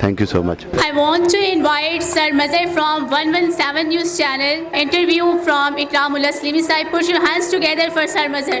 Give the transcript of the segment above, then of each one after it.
Thank you so much. I want to invite Sir Mazhar from 117 News Channel. Interview from Ikramullah Slimi Sahib. Put your hands together for Sir Mazhar.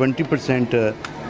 20%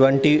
20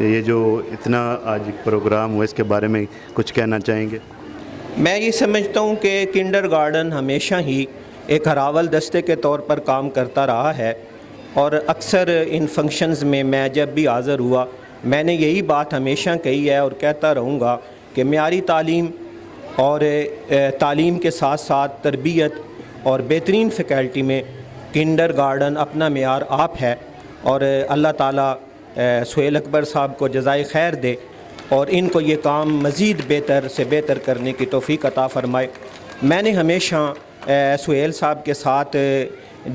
یہ جو اتنا آج programme ہوا اس کے بارے میں کچھ کہنا چاہیں گے؟ میں یہ سمجھتا ہوں کہ کنڈر گارڈن ہمیشہ ہی ایک ہراول دستے کے طور پر کام کرتا رہا ہے، اور اکثر ان فنکشنز میں میں جب بھی حاضر ہوا میں نے یہی بات ہمیشہ کہی ہے اور کہتا رہوں گا کہ معیاری تعلیم اور تعلیم کے ساتھ ساتھ تربیت اور بہترین فیکلٹی میں کنڈر گارڈن اپنا معیار آپ ہے، اور اللہ تعالیٰ سہیل اکبر صاحب کو جزائے خیر دے اور ان کو یہ کام مزید بہتر سے بہتر کرنے کی توفیق عطا فرمائے۔ میں نے ہمیشہ سہیل صاحب کے ساتھ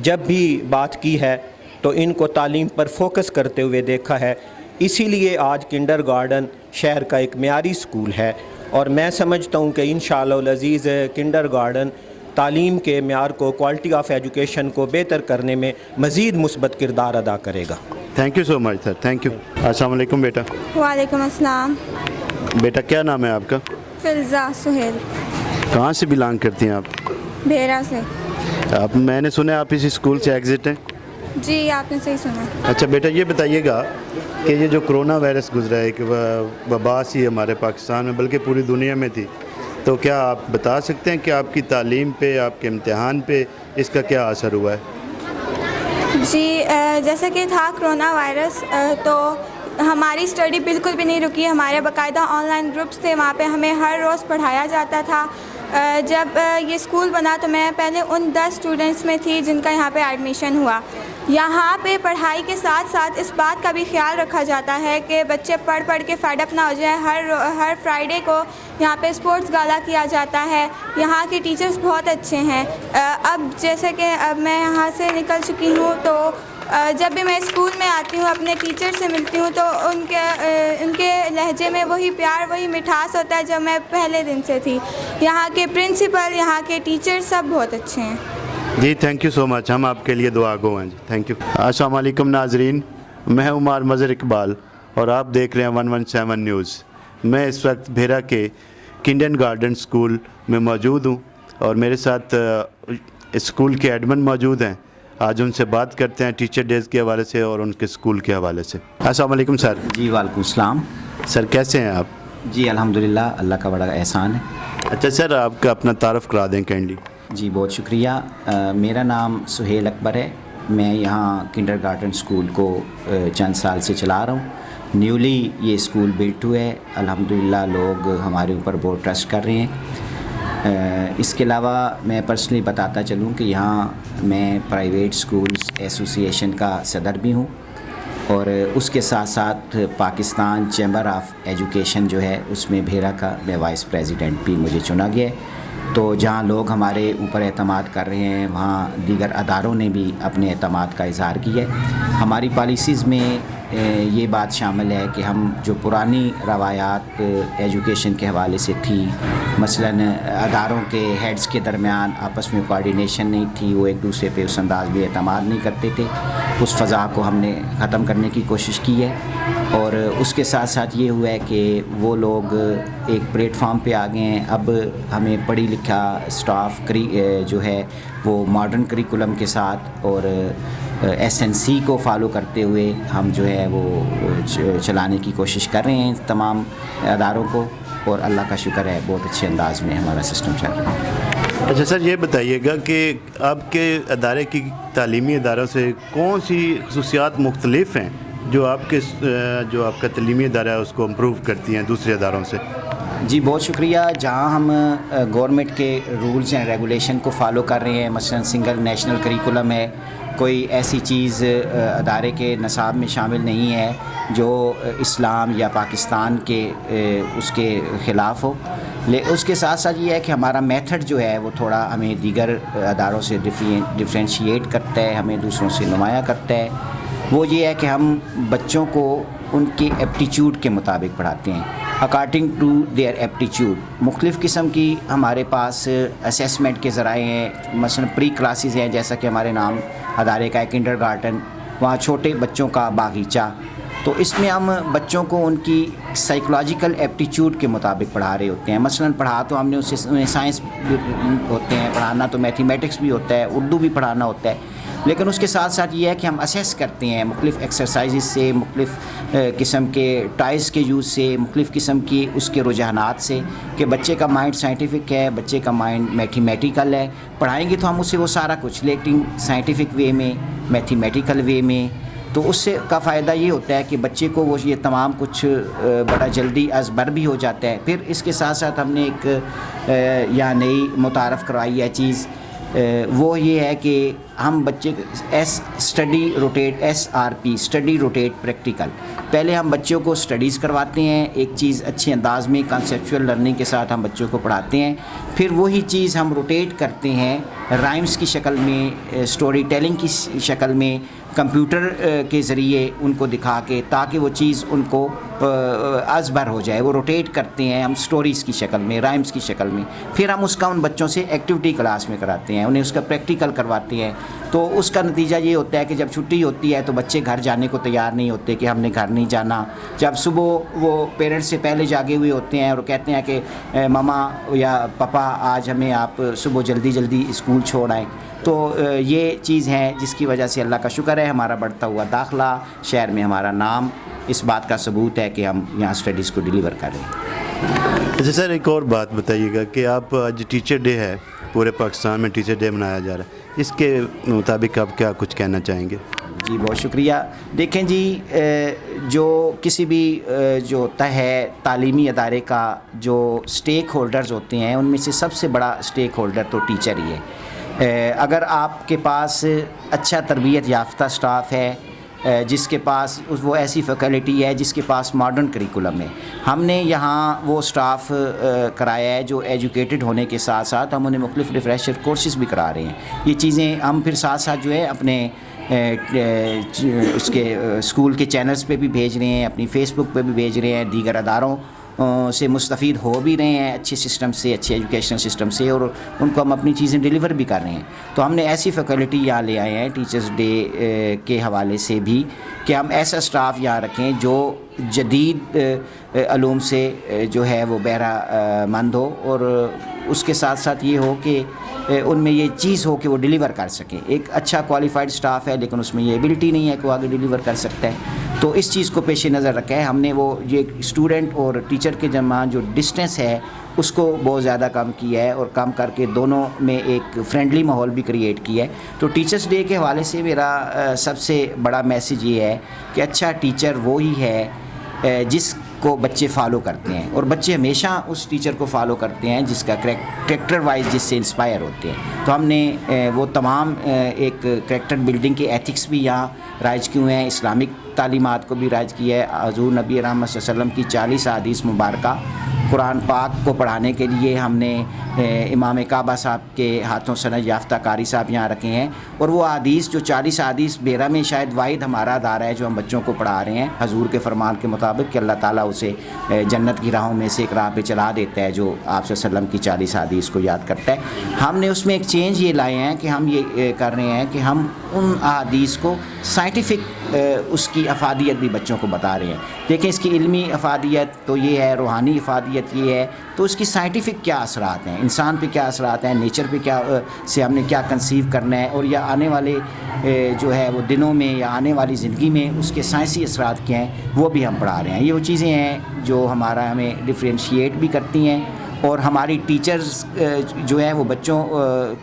جب بھی بات کی ہے تو ان کو تعلیم پر فوکس کرتے ہوئے دیکھا ہے، اسی لیے آج کنڈر گارڈن شہر کا ایک معیاری اسکول ہے، اور میں سمجھتا ہوں کہ انشاءاللہ العزیز کنڈر گارڈن تعلیم کے معیار کو، کوالٹی آف ایجوکیشن کو بہتر کرنے میں مزید مثبت کردار ادا کرے گا۔ Thank you so much sir, thank you. السلام علیکم بیٹا۔ وعلیکم السلام۔ بیٹا کیا نام ہے آپ کا؟ فلزا سہیل، کہاں سے بلانگ کرتی ہیں آپ؟ بھیرا سے۔ میں نے سنا آپ اسی اسکول سے ایگزٹ ہیں؟ جی آپ نے صحیح سنا۔ اچھا بیٹا یہ بتائیے گا کہ یہ جو کرونا وائرس گزرا ہے کہ وبا سی ہمارے پاکستان میں بلکہ پوری دنیا میں تھی، تو کیا آپ بتا سکتے ہیں کہ آپ کی تعلیم پہ، آپ کے امتحان پہ اس کا کیا اثر ہوا ہے؟ جی جیسا کہ تھا کرونا وائرس تو ہماری اسٹڈی بالکل بھی نہیں رکی، ہمارے باقاعدہ آن لائن گروپس تھے، وہاں پہ ہمیں ہر روز پڑھایا جاتا تھا۔ جب یہ اسکول بنا تو میں پہلے ان 10 اسٹوڈنٹس میں تھی جن کا یہاں پہ ایڈمیشن ہوا۔ یہاں پہ پڑھائی کے ساتھ ساتھ اس بات کا بھی خیال رکھا جاتا ہے کہ بچے پڑھ کے فیڈ اپ نہ ہو جائیں۔ ہر فرائیڈے کو یہاں پہ اسپورٹس گالا کیا جاتا ہے۔ یہاں کے ٹیچرز بہت اچھے ہیں۔ اب جیسے کہ اب میں یہاں سے نکل چکی ہوں تو جب بھی میں اسکول میں آتی ہوں اپنے ٹیچر سے ملتی ہوں تو ان کے لہجے میں وہی پیار، وہی مٹھاس ہوتا ہے جو میں پہلے دن سے تھی۔ یہاں کے پرنسپل، یہاں کے ٹیچر سب بہت اچھے ہیں۔ جی تھینک یو سو مچ، ہم آپ کے لیے دعا گو ہیں جی، تھینک یو۔ السلام علیکم ناظرین، میں عمار مظہر اقبال اور آپ دیکھ رہے ہیں 117 نیوز۔ میں اس وقت بھیرا کے کنڈر گارڈن اسکول میں موجود ہوں اور میرے ساتھ اسکول کے ایڈمن موجود ہیں۔ آج ان سے بات کرتے ہیں ٹیچر ڈیز کے حوالے سے اور ان کے اسکول کے حوالے سے۔ السلام علیکم سر۔ جی وعلیکم السلام۔ سر کیسے ہیں آپ؟ جی الحمدللہ، اللہ کا بڑا احسان ہے۔ اچھا سر آپ کا اپنا تعارف کرا دیں کینڈلی۔ جی بہت شکریہ۔ میرا نام سہیل اکبر ہے، میں یہاں کنڈر گارڈن اسکول کو چند سال سے چلا رہا ہوں۔ نیولی یہ اسکول بلٹ ہوا ہے، الحمدللہ لوگ ہمارے اوپر بہت ٹرسٹ کر رہے ہیں۔ اس کے علاوہ میں پرسنلی بتاتا چلوں کہ یہاں میں پرائیویٹ اسکولز ایسوسی ایشن کا صدر بھی ہوں، اور اس کے ساتھ ساتھ پاکستان چیمبر آف ایجوکیشن جو ہے اس میں بھیرا کا میں وائس پریزیڈنٹ بھی مجھے چنا گیا ہے۔ تو جہاں لوگ ہمارے اوپر اعتماد کر رہے ہیں وہاں دیگر اداروں نے بھی اپنے اعتماد کا اظہار کیا ہے۔ ہماری پالیسیز میں یہ بات شامل ہے کہ ہم جو پرانی روایات ایجوکیشن کے حوالے سے تھی، مثلاً اداروں کے ہیڈز کے درمیان آپس میں کوارڈینیشن نہیں تھی، وہ ایک دوسرے پہ اس انداز میں اعتماد نہیں کرتے تھے، اس فضا کو ہم نے ختم کرنے کی کوشش کی ہے۔ اور اس کے ساتھ ساتھ یہ ہوا ہے کہ وہ لوگ ایک پلیٹ فارم پہ آ گئے ہیں۔ اب ہمیں پڑھی لکھا اسٹاف جو ہے وہ ماڈرن کریکولم کے ساتھ اور SNC کو فالو کرتے ہوئے ہم جو ہے وہ چلانے کی کوشش کر رہے ہیں تمام اداروں کو، اور اللہ کا شکر ہے بہت اچھے انداز میں ہمارا سسٹم چل رہا ہے۔ اچھا سر یہ بتائیے گا کہ آپ کے ادارے کی تعلیمی اداروں سے کون سی خصوصیات مختلف ہیں جو آپ کا تعلیمی ادارہ ہے اس کو امپروو کرتی ہیں دوسرے اداروں سے؟ جی بہت شکریہ۔ جہاں ہم گورنمنٹ کے رولز اینڈ ریگولیشن کو فالو کر رہے ہیں، مثلاً سنگل نیشنل کریکولم ہے، کوئی ایسی چیز ادارے کے نصاب میں شامل نہیں ہے جو اسلام یا پاکستان کے اس کے خلاف ہو۔ اس کے ساتھ ساتھ یہ ہے کہ ہمارا میتھڈ جو ہے وہ تھوڑا ہمیں دیگر اداروں سے ڈفرینشیٹ کرتا ہے، ہمیں دوسروں سے نمایاں کرتا ہے۔ وہ یہ ہے کہ ہم بچوں کو ان کی ایپٹیچیوڈ کے مطابق پڑھاتے ہیں، اکارڈنگ ٹو دیئر ایپٹیچیوڈ۔ مختلف قسم کی ہمارے پاس اسیسمنٹ کے ذرائع ہیں، مثلا پری کلاسز ہیں، جیسا کہ ہمارے نام ادارے کا ہے کنڈر گارڈن، وہاں چھوٹے بچوں کا باغیچہ، تو اس میں ہم بچوں کو ان کی سائیکولوجیکل ایپٹیچیوڈ کے مطابق پڑھا رہے ہوتے ہیں. مثلاً پڑھا تو ہم نے اسے سائنس بھی ہوتے ہیں پڑھانا، تو میتھمیٹکس بھی ہوتا ہے، اردو بھی پڑھانا ہوتا ہے، لیکن اس کے ساتھ ساتھ یہ ہے کہ ہم اسیس کرتے ہیں مختلف ایکسرسائزز سے، مختلف قسم کے ٹائز کے یوز سے، مختلف قسم کی اس کے رجحانات سے کہ بچے کا مائنڈ سائنٹیفک ہے، بچے کا مائنڈ میتھمیٹیکل ہے. پڑھائیں گے تو ہم اسے وہ سارا کچھ، لیکن سائنٹیفک وے میں، میتھمیٹیکل وے میں، تو اس سے کا فائدہ یہ ہوتا ہے کہ بچے کو وہ یہ تمام کچھ بڑا جلدی ازبر بھی ہو جاتا ہے. پھر اس کے ساتھ ساتھ ہم نے ایک یا نئی متعارف کروائی ہے چیز، وہ یہ ہے کہ ہم بچے اسٹڈی روٹیٹ پریکٹیکل. پہلے ہم بچوں کو اسٹڈیز کرواتے ہیں، ایک چیز اچھے انداز میں کنسیپچول لرننگ کے ساتھ ہم بچوں کو پڑھاتے ہیں، پھر وہی چیز ہم روٹیٹ کرتے ہیں رائمز کی شکل میں، اسٹوری ٹیلنگ کی شکل میں، کمپیوٹر کے ذریعے ان کو دکھا کے، تاکہ وہ چیز ان کو ازبر ہو جائے. وہ روٹیٹ کرتے ہیں ہم اسٹوریز کی شکل میں، رائمز کی شکل میں. پھر ہم اس کا ان بچوں سے ایکٹیویٹی کلاس میں کراتے ہیں، انہیں اس کا پریکٹیکل کرواتے ہیں. تو اس کا نتیجہ یہ ہوتا ہے کہ جب چھٹی ہوتی ہے تو بچے گھر جانے کو تیار نہیں ہوتے کہ ہم نے گھر نہیں جانا. جب صبح وہ پیرنٹس سے پہلے جاگے ہوئے ہوتے ہیں اور کہتے ہیں کہ ماما یا پاپا آج ہمیں آپ صبح جلدی اسکول چھوڑ آئیں. تو یہ چیز ہے جس کی وجہ سے اللہ کا شکر ہے ہمارا بڑھتا ہوا داخلہ، شہر میں ہمارا نام اس بات کا ثبوت ہے کہ ہم یہاں اسٹڈیز کو ڈیلیور کر رہے ہیں. اچھا سر، ایک اور بات بتائیے گا کہ آپ آج ٹیچر ڈے ہے، پورے پاکستان میں ٹیچر ڈے منایا جا رہا ہے، اس کے مطابق آپ کیا کچھ کہنا چاہیں گے؟ جی بہت شکریہ. دیکھیں جی، جو کسی بھی جو ہوتا ہے تعلیمی ادارے کا جو سٹیک ہولڈرز ہوتے ہیں، ان میں سے سب سے بڑا سٹیک ہولڈر تو ٹیچر ہی ہے. اگر آپ کے پاس اچھا تربیت یافتہ سٹاف ہے، جس کے پاس وہ ایسی فیکلٹی ہے جس کے پاس ماڈرن کریکولم ہے، ہم نے یہاں وہ سٹاف کرایا ہے جو ایجوکیٹڈ ہونے کے ساتھ ساتھ ہم انہیں مختلف ریفریشر کورسز بھی کرا رہے ہیں. یہ چیزیں ہم پھر ساتھ ساتھ جو ہے اپنے اس کے اسکول کے چینلز پہ بھی بھیج رہے ہیں، اپنی فیس بک پہ بھی بھیج رہے ہیں، دیگر اداروں سے مستفید ہو بھی رہے ہیں اچھے سسٹم سے، اچھے ایجوکیشنل سسٹم سے، اور ان کو ہم اپنی چیزیں ڈیلیور بھی کر رہے ہیں. تو ہم نے ایسی فیکلٹی یہاں لے آئے ہیں ٹیچرز ڈے کے حوالے سے بھی کہ ہم ایسا سٹاف یہاں رکھیں جو جدید علوم سے جو ہے وہ بہرہ مند ہو، اور اس کے ساتھ ساتھ یہ ہو کہ ان میں یہ چیز ہو کہ وہ ڈیلیور کر سکیں. ایک اچھا کوالیفائڈ سٹاف ہے لیکن اس میں یہ ایبلٹی نہیں ہے کہ وہ آگے ڈیلیور کر سکتا ہے. تو اس چیز کو پیش نظر رکھا ہے ہم نے. وہ یہ اسٹوڈنٹ اور ٹیچر کے درمیان جو ڈسٹینس ہے اس کو بہت زیادہ کم کیا ہے، اور کم کر کے دونوں میں ایک فرینڈلی ماحول بھی کریٹ کیا ہے. تو ٹیچرز ڈے کے حوالے سے میرا سب سے بڑا میسیج یہ ہے کہ اچھا ٹیچر وہی ہے جس کو بچے فالو کرتے ہیں، اور بچے ہمیشہ اس ٹیچر کو فالو کرتے ہیں جس کا کریکٹر وائز جس سے انسپائر ہوتے ہیں. تو ہم نے وہ تمام ایک کریکٹر بلڈنگ کے ایتھکس بھی یہاں رائج کیے ہیں، اسلامک تعلیمات کو بھی رائج کیا ہے. حضور نبی رحمت صلی اللہ علیہ وسلم کی 40 احادیث مبارکہ قرآن پاک کو پڑھانے کے لیے ہم نے امام کعبہ صاحب کے ہاتھوں سند یافتہ قاری صاحب یہاں رکھے ہیں. اور وہ حدیث جو 40 حدیث بیرہ میں شاید واحد ہمارا ادارہ ہے جو ہم بچوں کو پڑھا رہے ہیں حضور کے فرمان کے مطابق کہ اللہ تعالیٰ اسے جنت کی راہوں میں سے ایک راہ پہ چلا دیتا ہے جو آپ صلی اللہ علیہ وسلم کی 40 حدیث کو یاد کرتا ہے. ہم نے اس میں ایک چینج یہ لائے ہیں کہ ہم یہ کر رہے ہیں کہ ہم ان احادیث کو سائنٹیفک اس کی افادیت بھی بچوں کو بتا رہے ہیں. دیکھیں اس کی علمی افادیت تو یہ ہے، روحانی افادیت یہ ہے، تو اس کی سائنٹیفک کیا اثرات ہیں، انسان پہ کیا اثرات ہیں، نیچر پہ کیا سے ہم نے کیا کنسیو کرنا ہے، اور یا آنے والے جو ہے وہ دنوں میں یا آنے والی زندگی میں اس کے سائنسی اثرات کیا ہیں وہ بھی ہم پڑھا رہے ہیں. یہ وہ چیزیں ہیں جو ہمارا ہمیں ڈفرینشیٹ بھی کرتی ہیں، اور ہماری ٹیچرز جو ہیں وہ بچوں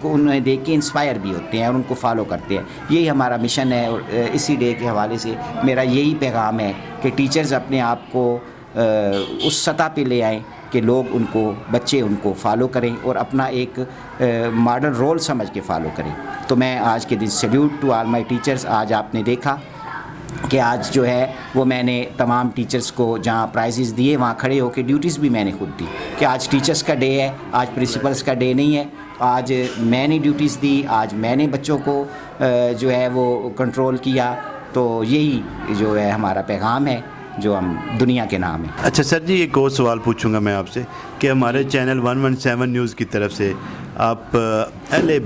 کو انہیں دیکھ کے انسپائر بھی ہوتے ہیں اور ان کو فالو کرتے ہیں. یہی ہمارا مشن ہے، اور اسی ڈے کے حوالے سے میرا یہی پیغام ہے کہ ٹیچرز اپنے آپ کو اس سطح پہ لے آئیں کہ لوگ ان کو، بچے ان کو فالو کریں اور اپنا ایک ماڈل رول سمجھ کے فالو کریں. تو میں آج کے دن salute to all my teachers. آج آپ نے دیکھا کہ آج جو ہے وہ میں نے تمام ٹیچرز کو جہاں پرائزز دیے وہاں کھڑے ہو کے ڈیوٹیز بھی میں نے خود دی کہ آج ٹیچرز کا ڈے ہے، آج پرنسپلز کا ڈے نہیں ہے. آج میں نے ڈیوٹیز دی، آج میں نے بچوں کو جو ہے وہ کنٹرول کیا. تو یہی جو ہے ہمارا پیغام ہے جو ہم دنیا کے نام ہیں. اچھا سر جی، ایک اور سوال پوچھوں گا میں آپ سے کہ ہمارے چینل 117 نیوز کی طرف سے آپ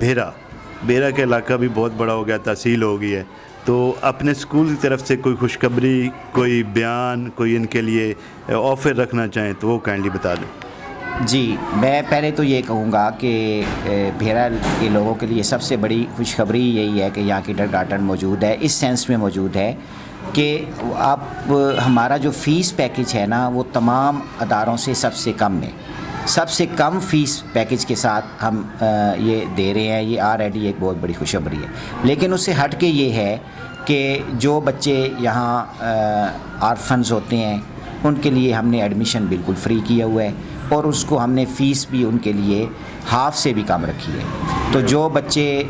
بھیرا کا علاقہ بھی بہت بڑا ہو گیا، تحصیل ہو گئی ہے، تو اپنے اسکول کی طرف سے کوئی خوشخبری، کوئی بیان، کوئی ان کے لیے آفر رکھنا چاہیں تو وہ کائنڈلی بتا دیں. جی، میں پہلے تو یہ کہوں گا کہ بھیرا کے لوگوں کے لیے سب سے بڑی خوشخبری یہی ہے کہ یہاں کنڈر گارٹن موجود ہے، اس سینس میں موجود ہے کہ آپ ہمارا جو فیس پیکج ہے نا وہ تمام اداروں سے سب سے کم ہے. سب سے کم فیس پیکج کے ساتھ ہم یہ دے رہے ہیں. یہ آلریڈی ایک بہت بڑی خوشخبری ہے. لیکن اس سے ہٹ کے یہ ہے کہ جو بچے یہاں آرفنز ہوتے ہیں ان کے لیے ہم نے ایڈمیشن بالکل فری کیا ہوا ہے، اور اس کو ہم نے فیس بھی ان کے لیے ہاف سے بھی کم رکھی ہے. تو جو بچے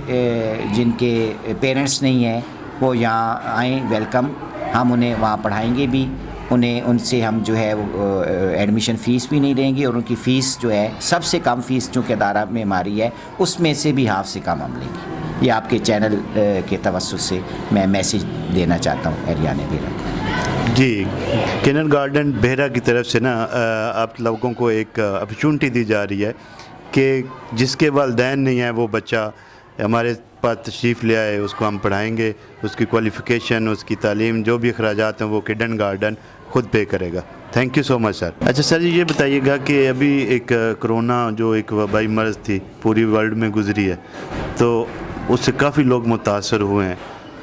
جن کے پیرنٹس نہیں ہیں وہ یہاں آئیں، ویلکم. ہم انہیں وہاں پڑھائیں گے بھی، ان سے ہم جو ہے وہ ایڈمیشن فیس بھی نہیں لیں گے، اور ان کی فیس جو ہے سب سے کم فیس جو کہ ادارہ میں ہماری ہے اس میں سے بھی ہاف سے کم ہم لیں گے. یہ آپ کے چینل کے توسط سے میں میسیج دینا چاہتا ہوں ایریان بھیرا. جی، کنڈر گارٹن بھیرا کی طرف سے نا آپ لوگوں کو ایک اپرچونٹی دی جا رہی ہے کہ جس کے والدین نہیں ہیں وہ بچہ ہمارے پاس تشریف لے آئے، اس کو ہم پڑھائیں گے. اس کی کوالیفیکیشن، اس کی تعلیم، جو بھی اخراجات ہیں وہ کنڈر گارٹن خود پے کرے گا. تھینک یو سو مچ سر. اچھا سر جی، یہ بتائیے گا کہ ابھی ایک کرونا جو ایک وبائی مرض تھی پوری ورلڈ میں گزری ہے، تو اس سے کافی لوگ متاثر ہوئے ہیں.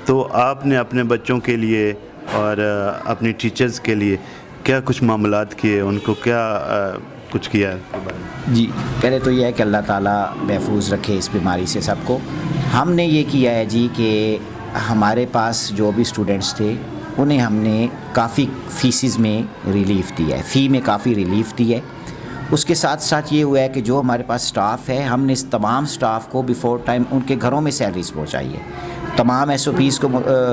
تو آپ نے اپنے بچوں کے لیے اور اپنی ٹیچرز کے لیے کیا کچھ معاملات کیے، ان کو کیا کچھ کیا ہے؟ جی، پہلے تو یہ ہے کہ اللہ تعالیٰ محفوظ رکھے اس بیماری سے سب کو. ہم نے یہ کیا ہے جی کہ ہمارے پاس جو بھی اسٹوڈنٹس تھے انہیں ہم نے کافی فیسز میں ریلیف دیا ہے، فی میں کافی ریلیف دی ہے. اس کے ساتھ ساتھ یہ ہوا ہے کہ جو ہمارے پاس سٹاف ہے ہم نے اس تمام سٹاف کو بیفور ٹائم ان کے گھروں میں سیلریز پہنچائی ہے. تمام ایس او پیز کو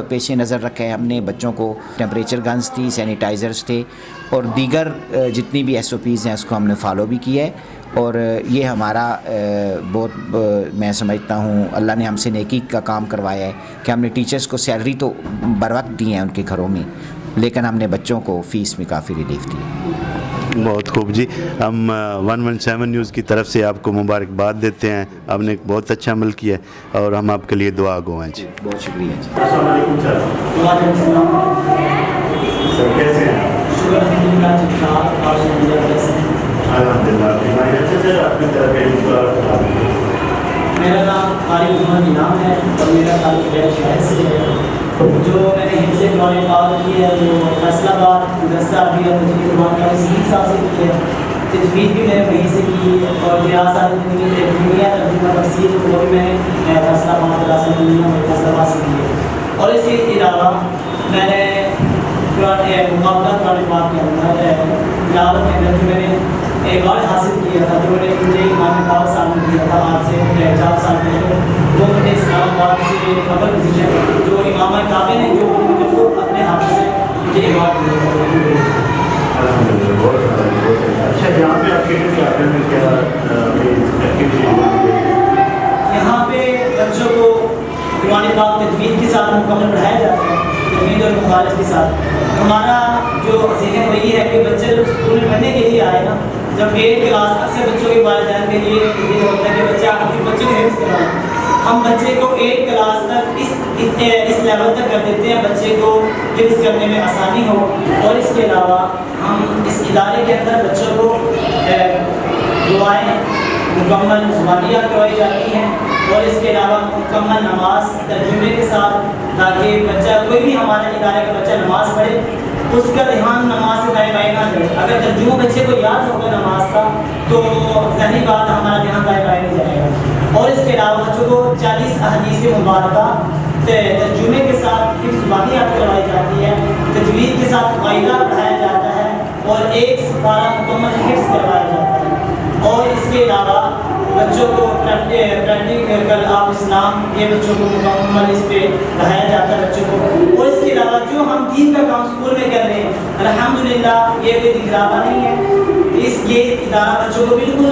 پیش نظر رکھا ہے ہم نے. بچوں کو ٹیمپریچر گنز تھی، سینیٹائزرز تھے، اور دیگر جتنی بھی ایس او پیز ہیں اس کو ہم نے فالو بھی کیا ہے. اور یہ ہمارا بہت میں سمجھتا ہوں اللہ نے ہم سے نیکی کا کام کروایا ہے کہ ہم نے ٹیچرز کو سیلری تو بر وقت دی ہیں ان کے گھروں میں، لیکن ہم نے بچوں کو فیس میں کافی ریلیف دی ہے. بہت خوب جی. ہم 117 نیوز کی طرف سے آپ کو مبارکباد دیتے ہیں. آپ نے ایک بہت اچھا عمل کیا ہے اور ہم آپ کے لیے دعا گو ہیں جی. بہت شکریہ جی. السلام علیکم سر. سر کیسے ہیں؟ الحمدللہ. سر آپ کی طرف میرا نام عارف محمد انعام ہے اور میرا تعلق ہے شہر سے ہے. جو میں نے حفظ قرآن پاک کی ہے وہ فیصلہ آباد مدرسہ عربیہ تجوید قرآن کا وسیم صاحب سے کی ہے. تجوید بھی میں نے وہیں سے کی ہے، اور ریاض زندگی ترجمہ تفسیر وہ بھی میں نے فیصلہ آباد مدرسہ فیصلہ آباد سے کی ہے. اور اس کے علاوہ میں نے مقابلہ قرآن پاک کے اندر تلاوت کے اندر میں نے ایوارڈ حاصل کیا تھا جو مجھے امام پاک صاحب نے دیا تھا آج سے 4 سال پہلے. وہ مجھے اسلام آباد سے اول پوزیشن جو امام کعبے نے جو مجھے خود اپنے ہاتھ سے مجھے ایوارڈ دیا تھا. اچھا، یہاں پہ آپ یہاں پہ بچوں کو قرآن پاک تجوید کے ساتھ مکمل پڑھایا جاتا ہے، تجوید اور مخارج کے ساتھ. ہمارا جو ذہن وہی ہے کہ بچے جب اسکول میں پڑھنے کے لیے آئے نا، جب 8 کلاس اکثر بچوں کے والدین کے لیے یہ ہوتا ہے کہ بچے کو حفظ کرائیں. ہم بچے کو 8 کلاس تک اس لیول تک کر دیتے ہیں بچے کو حفظ کرنے میں آسانی ہو. اور اس کے علاوہ ہم اس ادارے کے اندر بچوں کو دعائیں مکمل زبانیات کروائی جاتی ہیں، اور اس کے علاوہ مکمل نماز ترجمے کے ساتھ، تاکہ بچہ کوئی بھی ہمارے ادارے کا بچہ نماز پڑھے اس کا دھیان نماز سے دائیں بائیں نہ جائے. اگر ترجمہ بچے کو یاد ہوگا نماز کا تو ذہنی بات ہمارا دھیان دائیں بائیں نہیں جائے گا. اور اس کے علاوہ بچوں کو 40 احادیث مبارکہ ترجمے کے ساتھ حفظ زبانیات کروائی جاتی ہے، تجوید کے ساتھ قاعدہ پڑھایا جاتا ہے، اور 1 سپارہ مکمل حفظ کروایا جاتا ہے. اور اس کے علاوہ بچوں کو پریکٹیکل آف اسلام یہ بچوں کو مکمل اس پہ پڑھایا جاتا ہے بچوں کو. اور اس کے علاوہ جو ہم دین کا کام اسکول میں کر رہے ہیں الحمدللہ یہ کوئی دکھلاوا نہیں ہے. یہ ادارہ بچوں کو بالکل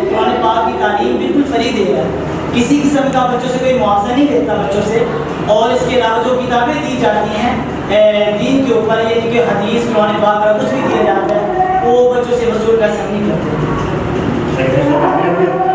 قرآن پاک کی تعلیم بالکل فری دے رہا ہے. کسی قسم کا بچوں سے کوئی معاوضہ نہیں لیتا بچوں سے. اور اس کے علاوہ جو کتابیں دی جاتی ہیں دین کے اوپر، یہ کہ حدیث قرآن پاک کا کچھ بھی دیا جاتا ہے وہ بچوں سے وصول پیسہ نہیں کرتے.